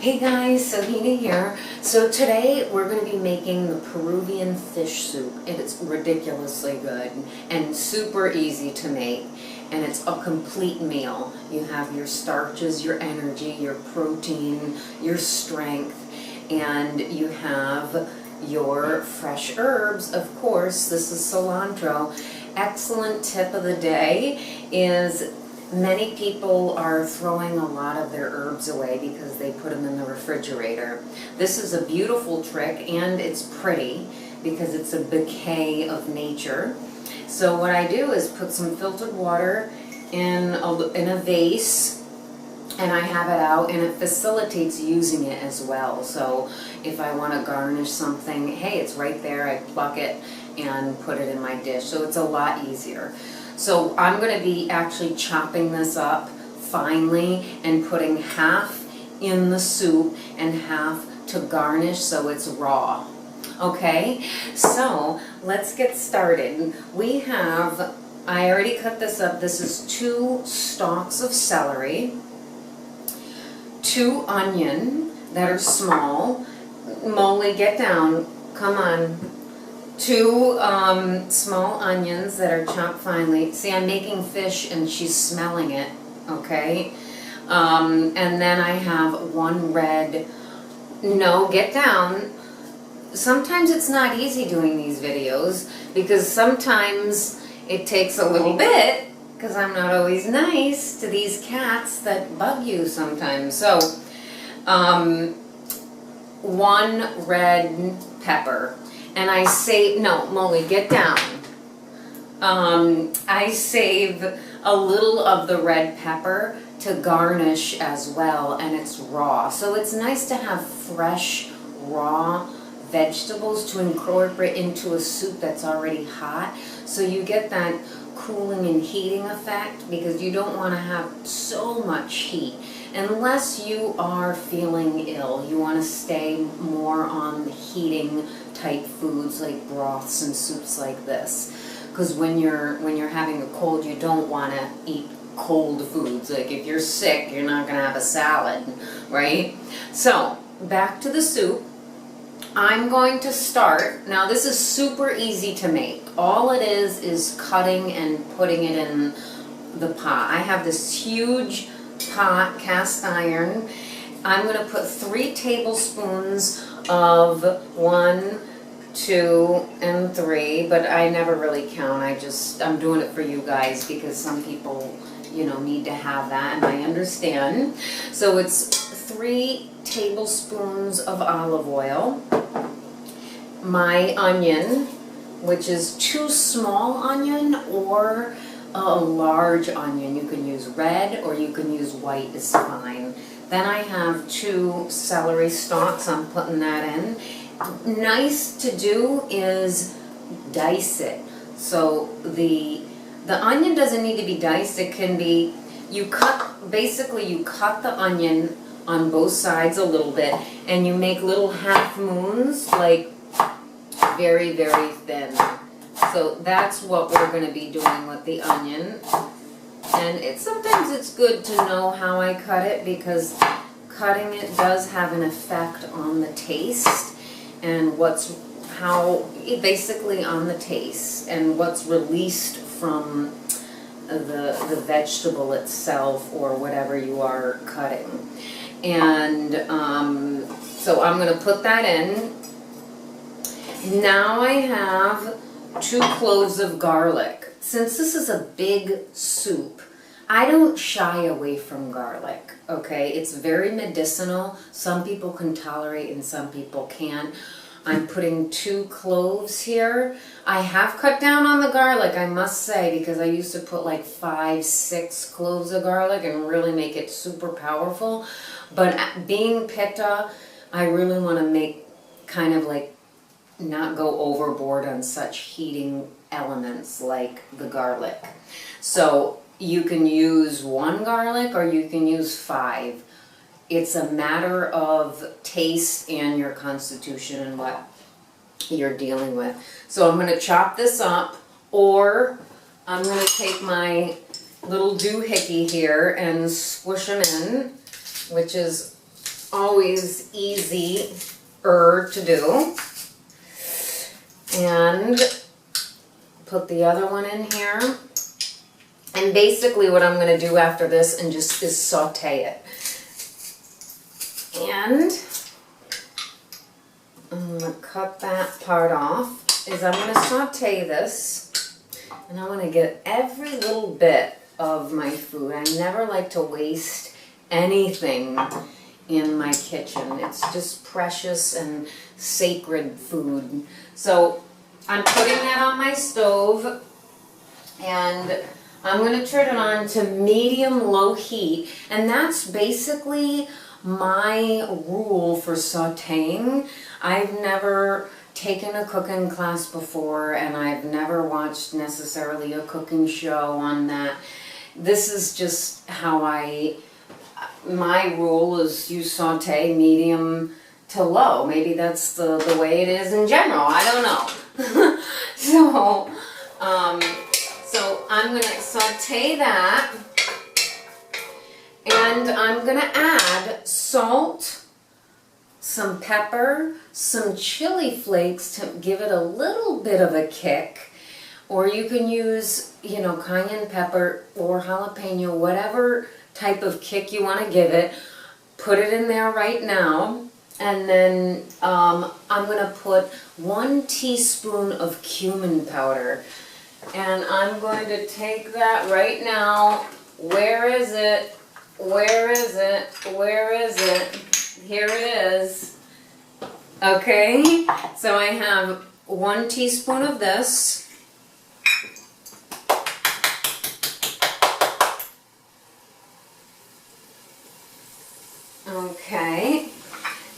Hey guys, so Hina here. So today we're going to be making the Peruvian fish soup, and it's ridiculously good and super easy to make, and it's a complete meal. You have your starches, your energy, your protein, your strength, and you have your fresh herbs. Of course, this is cilantro. Excellent tip of the day is many people are throwing a lot of their herbs away because they put them in the refrigerator. This is a beautiful trick, and it's pretty because it's a bouquet of nature. So what I do is put some filtered water in a vase, and I have it out, and it facilitates using it as well. So if I want to garnish something, hey, it's right there. I pluck it and put it in my dish. So it's a lot easier. So I'm going to be actually chopping this up finely and putting half in the soup and half to garnish so it's raw. Okay, so let's get started. I already cut this up. This is 2 stalks of celery, 2 onion that are small. Molly, get down. Come on. 2 small onions that are chopped finely. See, I'm making fish and she's smelling it, okay? And then I have 1 red, no, get down. Sometimes it's not easy doing these videos because sometimes it takes a little bit because I'm not always nice to these cats that bug you sometimes. So, 1 red pepper. And I save, no, Molly, get down. I save a little of the red pepper to garnish as well, and it's raw. So it's nice to have fresh, raw vegetables to incorporate into a soup that's already hot. So you get that cooling and heating effect because you don't want to have so much heat. Unless you are feeling ill, you want to stay more on the heating type foods like broths and soups like this. Because when you're having a cold, you don't want to eat cold foods. Like if you're sick, you're not going to have a salad, right? So back to the soup. I'm going to start. Now this is super easy to make. All it is cutting and putting it in the pot. I have this huge pot, cast iron. I'm going to put 3 tablespoons of 1, 2, and 3, but I never really count. I'm doing it for you guys because some people, need to have that, and I understand. So it's 3 tablespoons of olive oil. My onion, which is 2 small onion or a large onion. You can use red or you can use white, is fine. Then I have 2 celery stalks. I'm putting that in. Nice to do is dice it. So the onion doesn't need to be diced. It can be, you cut the onion on both sides a little bit, and you make little half moons, like very, very thin. So that's what we're going to be doing with the onion. And sometimes it's good to know how I cut it because cutting it does have an effect on the taste and basically on the taste and what's released from the vegetable itself or whatever you are cutting. And so I'm going to put that in. Now I have 2 cloves of garlic. Since this is a big soup, I don't shy away from garlic, okay? It's very medicinal. Some people can tolerate and some people can't. I'm putting 2 cloves here. I have cut down on the garlic, I must say, because I used to put like 5, 6 cloves of garlic and really make it super powerful. But being pitta, I really want to make kind of like not go overboard on such heating elements like the garlic. So you can use 1 garlic or you can use 5. It's a matter of taste and your constitution and what you're dealing with. So I'm going to chop this up, or I'm going to take my little doohickey here and squish them in, which is always easier to do. And put the other one in here. And basically what I'm going to do after this is saute it. And I'm going to cut that part off. I'm going to saute this. And I want to get every little bit of my food. I never like to waste anything in my kitchen. It's just precious and sacred food. So I'm putting that on my stove, and I'm going to turn it on to medium-low heat, and that's basically my rule for sauteing. I've never taken a cooking class before, and I've never watched necessarily a cooking show on that. This is just how my rule is you saute medium to low. Maybe that's the way it is in general. I don't know. So I'm going to saute that, and I'm going to add salt, some pepper, some chili flakes to give it a little bit of a kick. Or you can use, cayenne pepper or jalapeno, whatever type of kick you want to give it. Put it in there right now. And then I'm going to put 1 teaspoon of cumin powder. And I'm going to take that right now. Where is it? Where is it? Where is it? Here it is. Okay, so I have 1 teaspoon of this. Okay,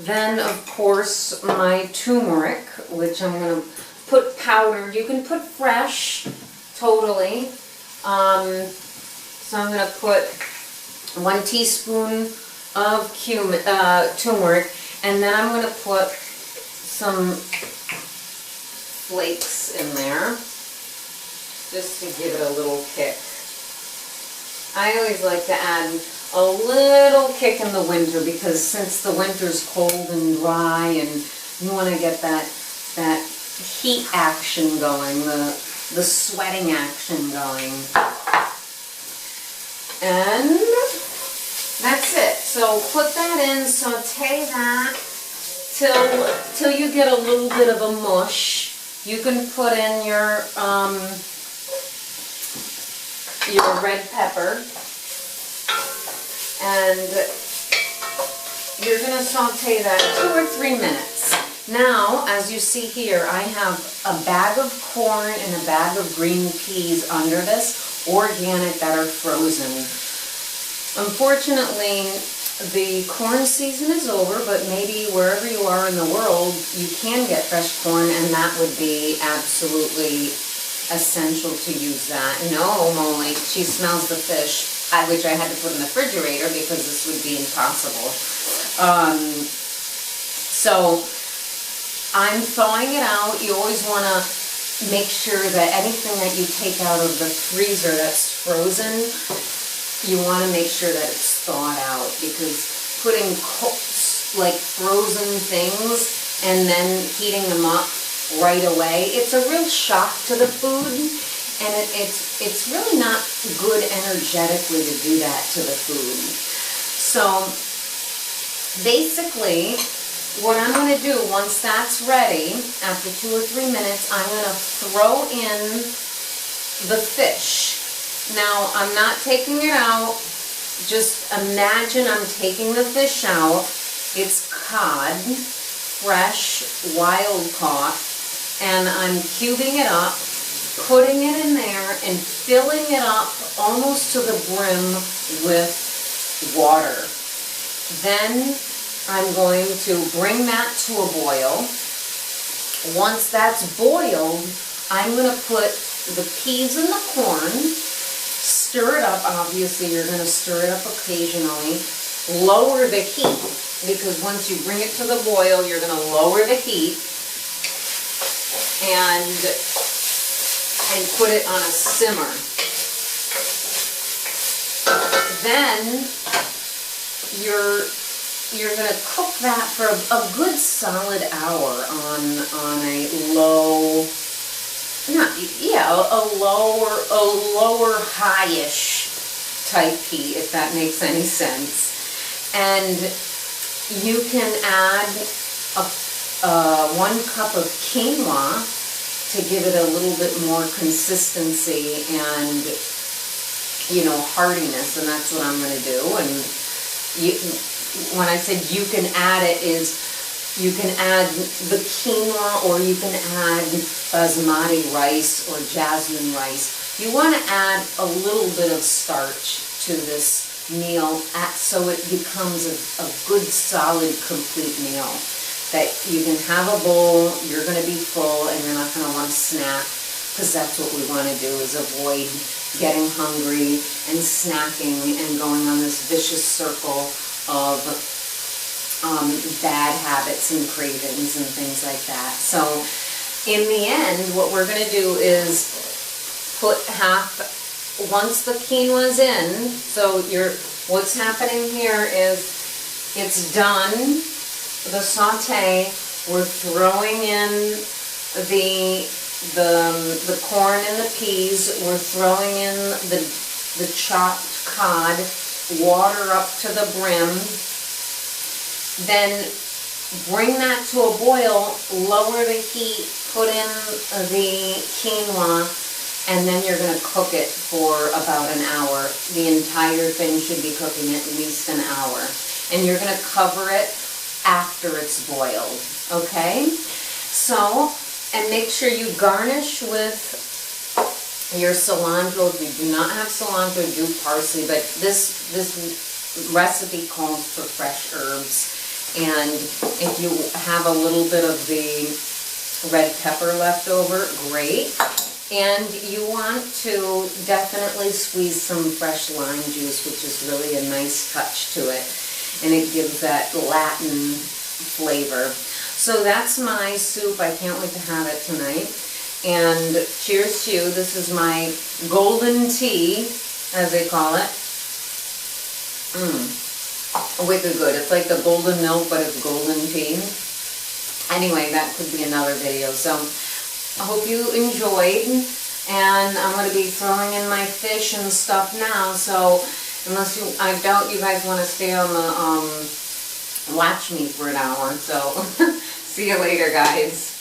then of course my turmeric, which I'm going to put powdered. You can put fresh, totally. So I'm going to put 1 teaspoon of turmeric, and then I'm going to put some flakes in there, just to give it a little kick. I always like to add a little kick in the winter, because since the winter's cold and dry, and you want to get that heat action going, the sweating action going. And that's it. So put that in, saute that till you get a little bit of a mush. You can put in your red pepper, and you're going to saute that 2 or 3 minutes. Now, as you see here, I have a bag of corn and a bag of green peas under this, organic, that are frozen. Unfortunately, the corn season is over, but maybe wherever you are in the world, you can get fresh corn, and that would be absolutely essential to use that. No, Molly, she smells the fish, which I had to put in the refrigerator because this would be impossible. So I'm thawing it out. You always want to make sure that anything that you take out of the freezer that's frozen, you want to make sure that it's thawed out, because putting like frozen things and then heating them up right away, it's a real shock to the food, and it's really not good energetically to do that to the food. So basically, what I'm going to do once that's ready, after 2 or 3 minutes, I'm going to throw in the fish. Now, I'm not taking it out. Just imagine I'm taking the fish out. It's cod, fresh, wild caught, and I'm cubing it up, putting it in there, and filling it up almost to the brim with water. Then I'm going to bring that to a boil. Once that's boiled, I'm going to put the peas and the corn, stir it up. Obviously, you're going to stir it up occasionally. Lower the heat, because once you bring it to the boil, you're going to lower the heat and put it on a simmer. Then you're gonna cook that for a good solid hour on a low, a lower high-ish type heat, if that makes any sense. And you can add 1 cup of quinoa to give it a little bit more consistency and, heartiness, and that's what I'm going to do. And when I said you can add it, is you can add the quinoa, or you can add basmati rice or jasmine rice. You want to add a little bit of starch to this meal so it becomes a good, solid, complete meal. That you can have a bowl, you're going to be full, and you're not going to want to snack, because that's what we want to do, is avoid getting hungry and snacking and going on this vicious circle of bad habits and cravings and things like that. So in the end, what we're going to do is put once the quinoa's in, so what's happening here is it's done. The saute, we're throwing in the corn and the peas, we're throwing in the chopped cod, water up to the brim, then bring that to a boil, lower the heat, put in the quinoa, and then you're going to cook it for about an hour. The entire thing should be cooking at least an hour. And you're going to cover it after it's boiled, okay? So, and make sure you garnish with your cilantro. If you do not have cilantro, do parsley, but this recipe calls for fresh herbs. And if you have a little bit of the red pepper left over, great. And you want to definitely squeeze some fresh lime juice, which is really a nice touch to it. And it gives that Latin flavor. So that's my soup. I can't wait to have it tonight. And cheers to you. This is my golden tea, as they call it. Wicked good. It's like the golden milk, but it's golden tea. Anyway, that could be another video. So I hope you enjoyed. And I'm going to be throwing in my fish and stuff now. So I doubt you guys want to stay on the watch me for an hour, so see you later, guys.